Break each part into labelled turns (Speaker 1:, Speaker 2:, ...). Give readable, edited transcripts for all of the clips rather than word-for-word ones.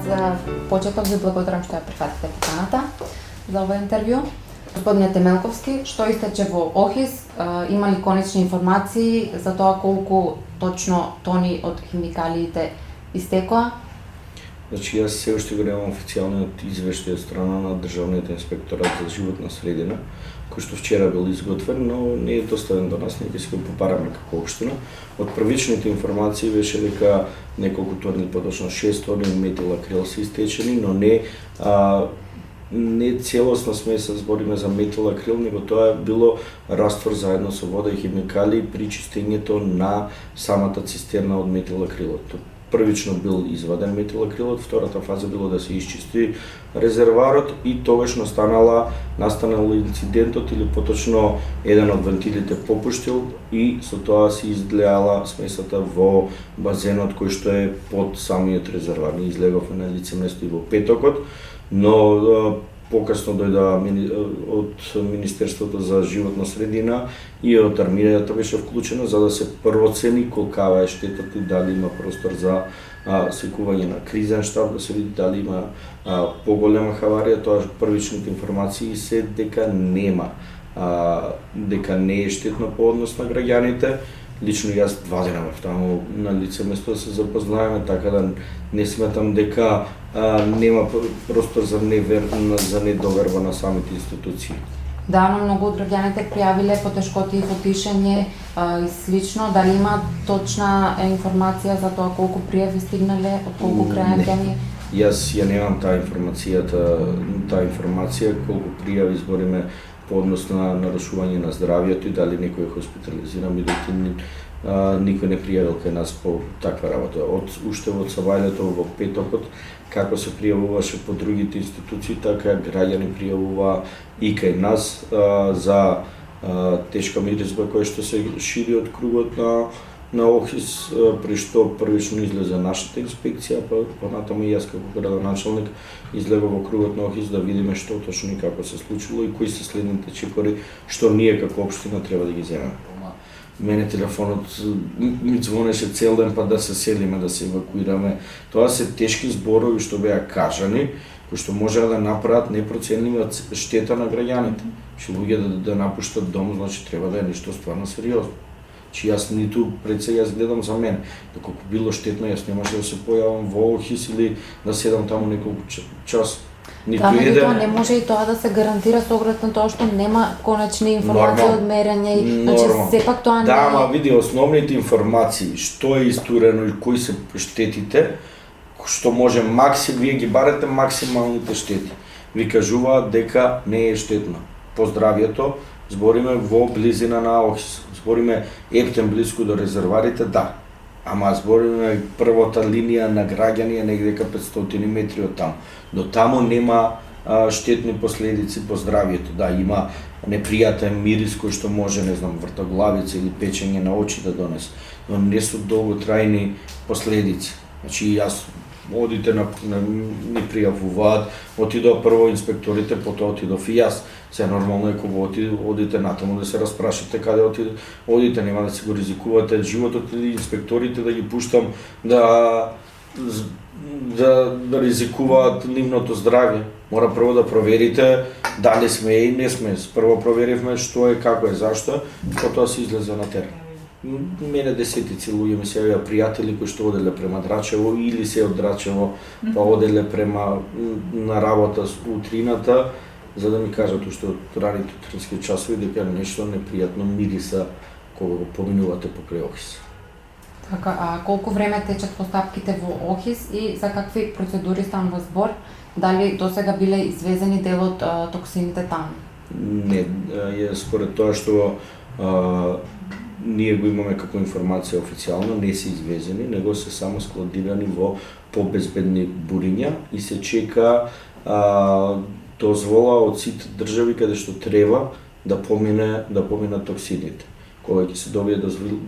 Speaker 1: За почеток ви благодарам што ја прифатите поканата за ова интервју. Господине Темелковски, што истече во ОХИС, има ли конечни информации за тоа колку точно тони од химикалиите истекоа?
Speaker 2: Значи, јас се уште го немам официјалниот извештај од страна на Државниот инспекторат за животна средина, кој што вчера бил изготвен, но не е доставен до нас, ние ќе се го попараме како општина. Од првичните информации беше дека неколку тони, поточно 6 тони метилакрил се истечени, но не целосна смеса, збориме за метилакрил, него тоа било раствор заедно со вода и химикали при чистењето на самата цистерна од метилакрилот. Првично бил изваден метилакрилот, втората фаза било да се исчисти резерварот и тогаш настанал инцидентот или поточно еден од вентилите попуштил и со тоа се излеала смесата во базенот кој што е под самиот резервар. Ние излеговме на лице место и во петокот, но покасно дојде од Министерството за животна средина и од армијата беше вклучена за да се процени колкава е штетата и дали има простор за секување на кризен штаб, да се види дали има поголема хаварија. Тоа првичните информации се дека нема, дека не е штетно по однос на граѓаните. Лично јас 2 дена бев таму на лице место да се запознаеме, така да не сметам дека нема простор за недоверба на самите институции.
Speaker 1: Да, но многу од граѓаните пријавиле потешкоти во дишење и слично. Дали има точна информација за тоа колку пријави стигнале, од колку граѓани?
Speaker 2: Јас ја немам таа информација колку пријави збориме по однос на нарушување на здравјето и дали некој е хоспитализиран, бидејќи никој не пријавил кај нас по таква работа. Уште од сабајлето во петокот, како се пријавуваше по другите институции, така граѓани пријавува и кај нас за тешка миризба која што се шири од кругот на ОХИС, при што првично излезе нашата инспекција, понатаму и јас како градоначалник излегов во кругот на ОХИС да видиме што точно и како се случило и кои се следните чекори што ние како општина треба да ги земеме. Мене телефонот ми звонеше цел ден па да се селиме, да се евакуираме. Тоа се тешки зборови што беа кажани, кои што можеа да направат непроценлива штета на граѓаните. Што луѓе да напуштат дом, значи треба да е нешто стварно сериозно. Чи јас ниту пред сега јас гледам за мене, доколку било штетно јас немаше да се појавам во ОХИС или да седам таму неколку час.
Speaker 1: Да, тоа не може и тоа да се гарантира со оглед на тоа што нема конечни информации од мерење и значи сепак тоа не.
Speaker 2: Да, ама види основните информации, што е истурено и кои се штетите, што може вие ги барате максималните штети. Ви кажуваат дека не е штетно по здравјето, збориме во близина на ОХИС, збориме ептен блиску до резерварите, да. Ама збориме првата линија на граѓани е негде 500 метри од таму. До таму нема штетни последици по здравјето. Да, има непријатен мирис кој што може, не знам, вртоглавица или печење на очи да донесе, но не се долготрајни последици. Значи јас одите ни пријавуваат, отидоа прво инспекторите, потоа отидов и јас. Се нормално е кога одите натаму да се распрашате каде одите, нема да се го ризикувате животот или инспекторите да ги пуштам да ризикуваат нивното здравје. Мора прво да проверите дали сме и не сме. Прво проверивме што е, како е, зашто, потоа се излезе на терен. Мене десетици луѓе ми се јавија пријатели кои што оделе према Драчево или се од Драчево па оделе према на работа утрината за да ми кажат уште од раните утрински часови дека нешто непријатно мириса кога го поминувате покрај ОХИС.
Speaker 1: Така, а колку време течат постапките во ОХИС и за какви процедури станува збор? Дали досега биле извезени дел од токсините таму?
Speaker 2: Не, според тоа што ние го имаме како информација официјално, не се извезени, него се само складирани во побезбедни буриња и се чека дозвола од сите држави каде што треба да поминат токсините. Кога ќе се добие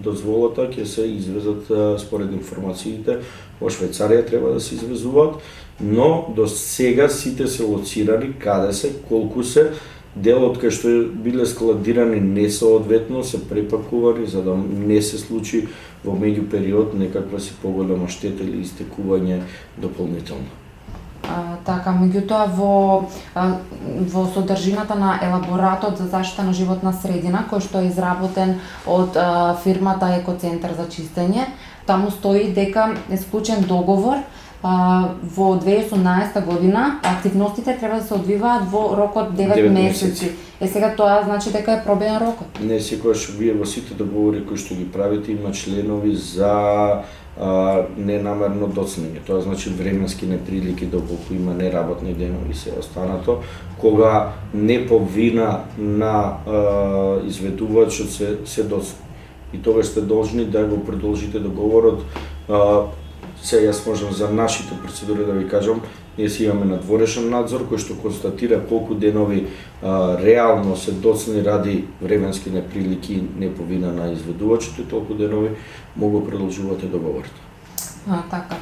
Speaker 2: дозволата, ќе се извезат според информациите. Во Швајцарија треба да се извезуваат, но до сега сите се лоцирани каде се, колку се, делот кај што биле складирани несоодветно се препакувани за да не се случи во меѓу период некаква си поголема штета или истекување дополнително.
Speaker 1: Така, меѓутоа во содржината на елаборатот за заштита на животна средина, кој што е изработен од фирмата Екоцентар за чистење, таму стои дека е склучен договор во 2018 година. Активностите треба да се одвиваат во рок од 9 месеци. Сега тоа значи дека е пробиен рокот.
Speaker 2: Не секогаш вие во сите договори кои што ги правите има членови за ненамерно доцнење. Тоа значи временски неприлики доколку има неработни денови и се останато, кога не по вина на изведувачот се доцни. И тогаш сте должни да го продолжите договорот. Јас можам за нашите процедури да ви кажам, ние си имаме надворешен надзор кој што констатира колку денови реално се доцни ради временски неприлики, не по вина на изведувачот и толку денови могу продолжувате договорот.
Speaker 1: Така.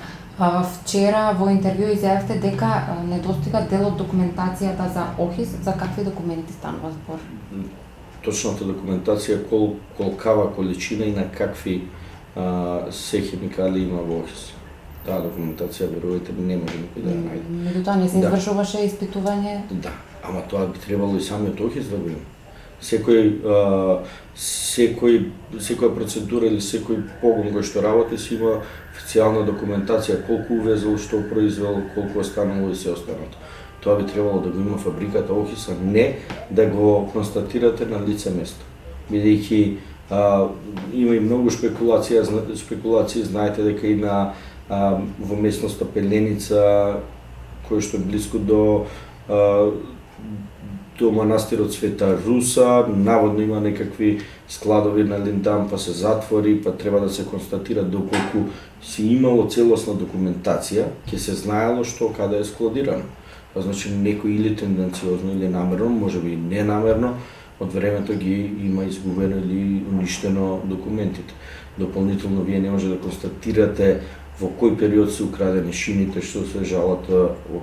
Speaker 1: Вчера во интервју изјавивте дека недостига дел од документацијата за ОХИС. За какви документи станува збор?
Speaker 2: Точната документација колкава количина и на какви се хемикали има во ОХИС. Таа документација, верувате, не може никој да ја најде.
Speaker 1: Меѓутоа не се извршуваше испитување?
Speaker 2: Да, ама тоа би требало и самиот ОХИС да го има. Секоја процедура или секој погон кој што работи си има официјална документација, колку увезол, што произвел, колку останало и се останато. Тоа би требало да го има фабриката ОХИС, а не да го констатирате на лице место. Бидејќи има и многу спекулации, знаете дека и на во местноста Пеленица, кој што е близко до манастирот Света Руса, наводно има некакви складови на линдан, па се затвори, па треба да се констатира доколку си имало целосна документација, ќе се знаело што каде е складирано. Па значи некој или тенденциозно или намерно, можеби и ненамерно, од времето ги има изгубено или уништено документите. Дополнително вие не може да констатирате во кој период се украдени шините, што се жалат.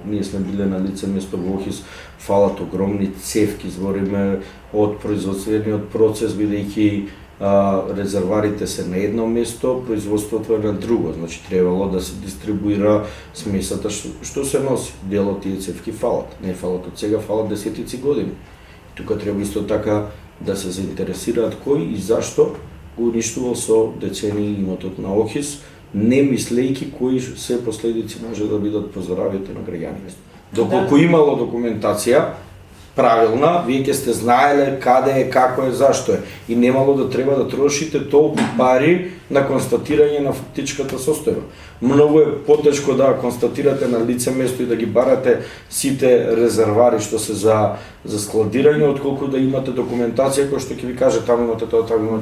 Speaker 2: Ние сме биле на лице место во ОХИС, фалат огромни цевки, збориме од производствениот процес, бидејќи резерварите се на едно место, производството е на друго, значи требало да се дистрибуира смесата што се носи. Дел од тие цевки фалат, не фалат од сега, фалат десетици години. Тука треба исто така да се заинтересираат кој и зашто го уништувал со децении имотот на ОХИС, не мислејќи кои се последици може да бидат по здравјето на граѓаните. Доколку имало документација правилна, вие ќе сте знаеле каде е, како е, зашто е и немало да треба да трошите толку пари на констатирање на фактичката состојба. Многу е потешко да констатирате на лице место и да ги барате сите резервари што се за складирање, отколку да имате документација која што ќе ви каже таму имате тоа, таму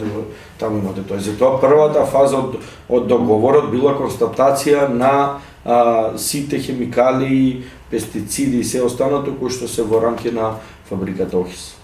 Speaker 2: имате тоа. Затоа првата фаза од договорот била констатација на сите хемикали, пестициди и се останато кои што се во рамки на фабриката ОХИС.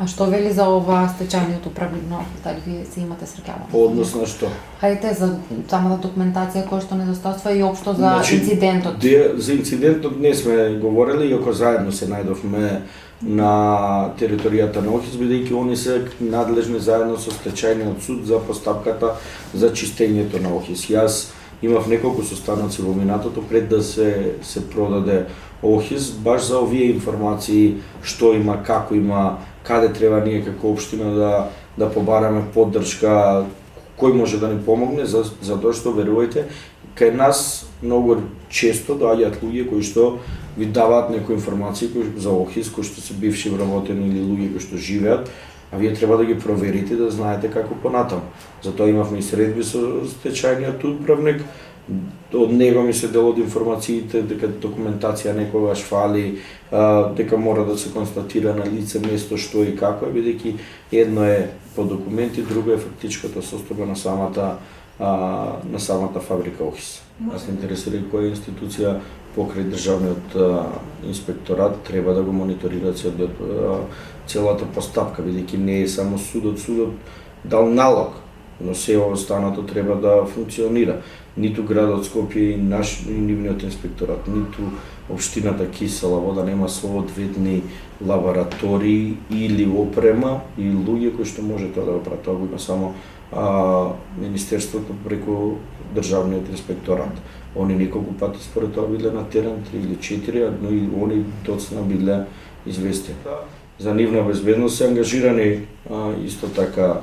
Speaker 1: Што вели за ова стечајниот управник на ОХИС, дали вие се имате среќавано?
Speaker 2: По однос на што?
Speaker 1: Хајде за самата документација која што недостатства и општо за инцидентот.
Speaker 2: За инцидентот не сме говорили, иако заедно се најдовме на територијата на ОХИС, бидејќи они се надлежни заедно со стечајниот суд за постапката за чистењето на ОХИС. Јас имав неколку состаноци во минатото пред да се продаде ОХИС, баш за овие информации, што има, како има, каде треба ние како општина да побараме поддршка, кој може да ни помогне, затоа што верувајте, кај нас многу често доаѓаат луѓе кои што ви даваат некои информации за ОХИС, кои што се бивши вработени или луѓе кои што живеат, а вие треба да ги проверите да знаете како понатаму. Затоа имавме и средби со стечајниот управник, од него ми се дел од информациите дека документација некогаш фали, дека мора да се констатира на лице место што и како е, бидејќи едно е по документи, друго е фактичката состојба на самата фабрика ОХИС. Аз ме интересира и која институција покрај државниот инспекторат треба да го мониторира целата постапка, бидејќи не е само судот дал налог, но се останато треба да функционира. Ниту градот Скопје и нивниот инспекторат, ниту општината Кисела Вода нема соодветни лаборатории или опрема и луѓе кои што може тоа да го прават. Тоа го има само Министерството преку Државниот инспекторат. Они неколку пати според тоа биле на терен, 3 или 4, но и они доцна биле известени. За нивна безбедност се ангажирани исто така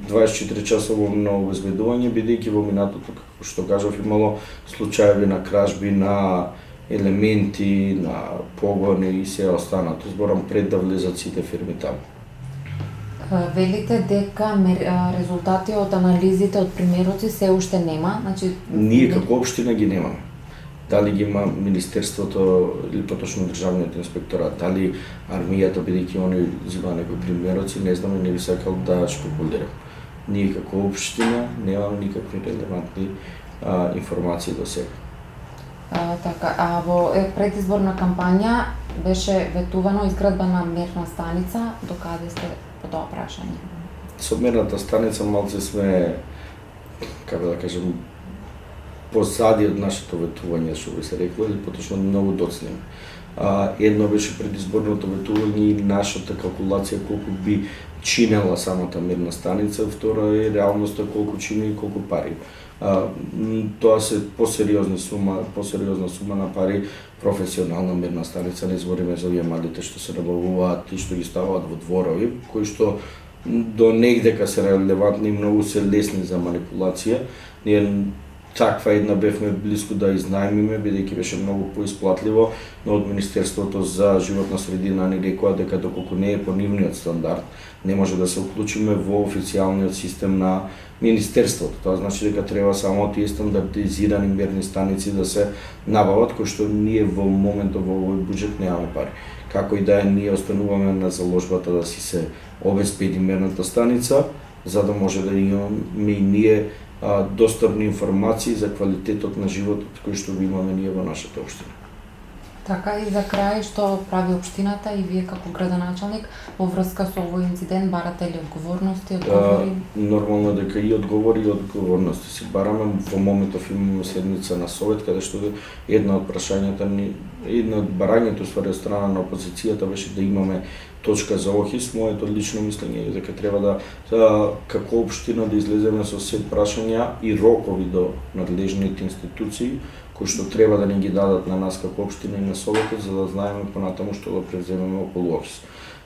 Speaker 2: 24 часово на обезбедување, бидејќи во минатото, како што кажав, имало случаеви на кражби на елементи, на погони и се останато. Зборам пред да влезат сите фирми таму.
Speaker 1: Велите дека резултати од анализите од примероци се уште нема, значи
Speaker 2: Ние како општина ги немаме. Дали ги има Министерството или поточно Државниот инспекторат, дали армијата, бидејќи они зема некои примероци, не знам и не би сакал да шпекулирам. Ние како општина немаме никакви релевантни информации до сега.
Speaker 1: Така, во предизборна кампања беше ветувано изградба на мерна станица, докаде сте по тоа прашање?
Speaker 2: Со мерната станица малце сме, како да кажем, позади од нашето ветување, што би се рекло, или поточно многу доцнеме. Едно беше предизборното ветување и нашата калкулација колку би чинела самата мерна станица, втора е реалноста колку чини и колку пари. Тоа се посериозна сума на пари, професионална мерна станица, не збориме за овие малите што се набавуваат и што ги ставаат во дворови, кои што до негдека се релевантни и многу се лесни за манипулација. Ние таква една бевме близко да изнајмиме, бидејќи беше многу поисплатливо, но од Министерството за животна средина ни рекоа дека доколку не е по нивниот стандард, не може да се уклучиме во официјалниот систем на Министерството. Тоа значи дека треба само тие стандардизирани мерни станици да се набават, кои што ние во моментот во овој буџет немаме пари. Како и да е, ние остануваме на заложбата да си се обезбеди мерната станица, за да може да имаме и ние достапни информации за квалитетот на животот кој што го имаме ние во нашата општина.
Speaker 1: Така и за крај, што прави општината и вие како градоначалник во врска со овој инцидент, барате ли одговорности, одговори?
Speaker 2: Нормално дека и одговори и одговорности си бараме. Во моментов имаме седница на совет, каде што една од прашањата ни, една од барањето ствари од страна на опозицијата беше да имаме точка за ОХИС. Моето лично мислење е дека треба да како општина да излеземе со сет прашања и рокови до надлежните институции кои што треба да ни ги дадат на нас како општина и на советот, за да знаеме понатаму што да превземеме околу ОХИС.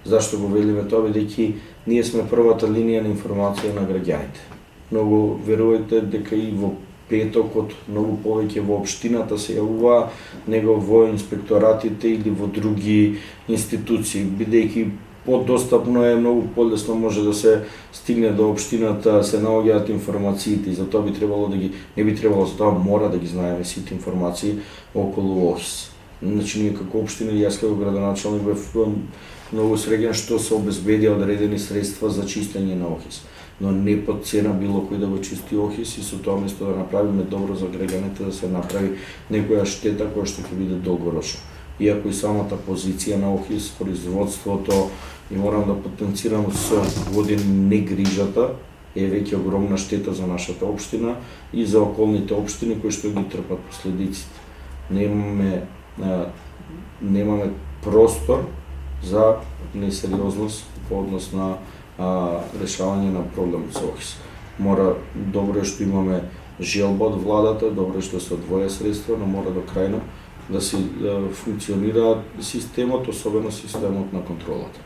Speaker 2: Зашто го велиме тоа? Бидејќи ние сме првата линија на информација на граѓаните. Многу верувајте дека и во петокот многу повеќе во општината се јавува него во инспекторатите или во други институции, бидејќи подостапно е, многу полесно може да се стигне до општината, се наоѓаат информациите и затоа би требало да ги, не би требало, затоа мора да ги знаеме сите информации околу ОХИС. Значи ние како општина и јас како градоначалник бев многу среќен што се обезбедија одредени средства за чистење на ОХИС, но не под цена било кој да го чисти ОХИС и со тоа место да направиме добро за граѓаните, да се направи некоја штета која што ќе биде долгорочна. Иако и самата позиција на ОХИС, производството, и морам да потенцирам со години негрижата, е веќе огромна штета за нашата општина и за околните општини кои што ги трпат последиците. Немаме простор за несериозност по однос на решавање на проблемот со ОХИС. Мора, добро е што имаме желба од владата, добро е што се одвоја средства, но мора до крајно да се функционира системот, особено системот на контролата.